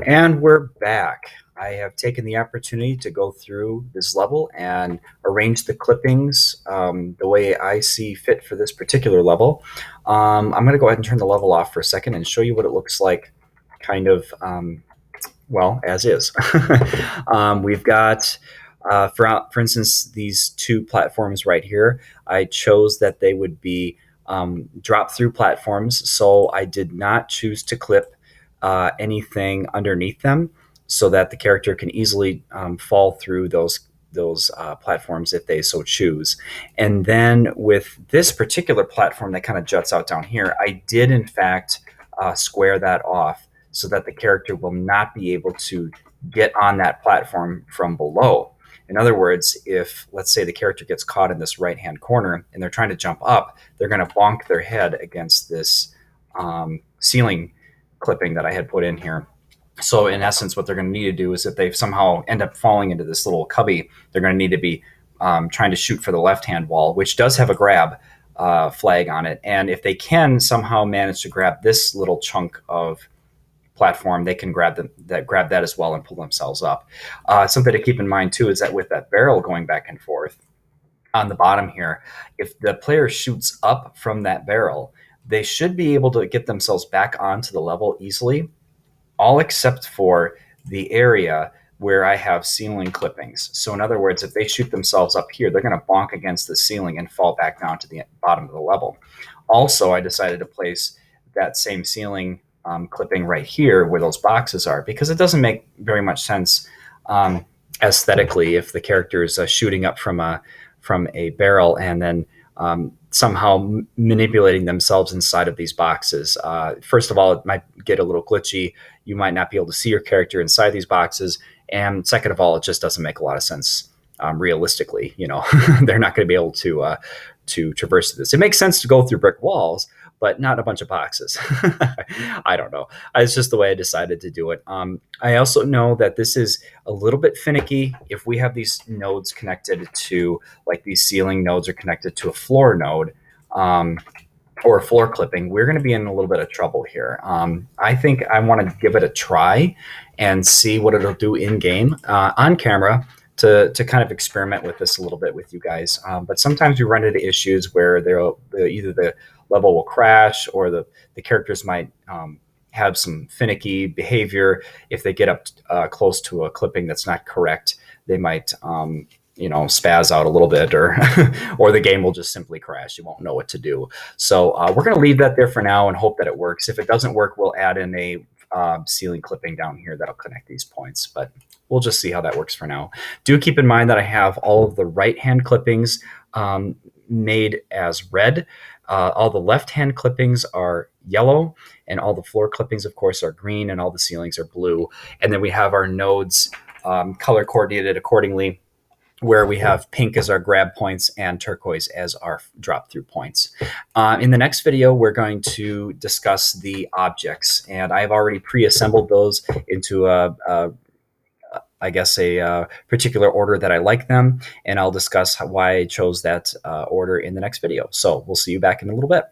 And we're back. I have taken the opportunity to go through this level and arrange the clippings the way I see fit for this particular level. I'm going to go ahead and turn the level off for a second and show you what it looks like kind of, well, as is. We've got, for instance, these two platforms right here. I chose that they would be drop-through platforms, so I did not choose to clip anything underneath them so that the character can easily fall through those platforms if they so choose. And then with this particular platform that kind of juts out down here, I did in fact square that off so that the character will not be able to get on that platform from below. In other words, if let's say the character gets caught in this right hand corner and they're trying to jump up, they're going to bonk their head against this ceiling clipping that I had put in here. So in essence, what they're going to need to do is if they somehow end up falling into this little cubby, they're going to need to be trying to shoot for the left-hand wall, which does have a grab flag on it. And if they can somehow manage to grab this little chunk of platform, they can grab that as well and pull themselves up. Something to keep in mind too is that with that barrel going back and forth on the bottom here, if the player shoots up from that barrel, they should be able to get themselves back onto the level easily, all except for the area where I have ceiling clippings. So in other words, if they shoot themselves up here, they're going to bonk against the ceiling and fall back down to the bottom of the level. Also, I decided to place that same ceiling clipping right here where those boxes are, because it doesn't make very much sense aesthetically if the character is shooting up from a barrel and then somehow manipulating themselves inside of these boxes. First of all, it might get a little glitchy. You might not be able to see your character inside these boxes. And second of all, it just doesn't make a lot of sense realistically. You know, they're not going to be able to traverse this. It makes sense to go through brick walls, but not a bunch of boxes. I don't know. It's just the way I decided to do it. I also know that this is a little bit finicky. If we have these nodes connected to, like these ceiling nodes are connected to a floor node or a floor clipping, we're going to be in a little bit of trouble here. I think I want to give it a try and see what it'll do in game on camera to kind of experiment with this a little bit with you guys. But sometimes we run into issues where either the level will crash or the characters might have some finicky behavior. If they get up close to a clipping that's not correct, they might spaz out a little bit, or or the game will just simply crash. You won't know what to do. So we're going to leave that there for now and hope that it works. If it doesn't work, we'll add in a ceiling clipping down here that'll connect these points, but we'll just see how that works for now. Do keep in mind that I have all of the right hand clippings made as red. All the left hand clippings are yellow, and all the floor clippings, of course, are green, and all the ceilings are blue. And then we have our nodes color coordinated accordingly, where we have pink as our grab points and turquoise as our drop through points. In the next video, we're going to discuss the objects, and I've already pre-assembled those into a particular order that I like them, and I'll discuss why I chose that order in the next video. So we'll see you back in a little bit.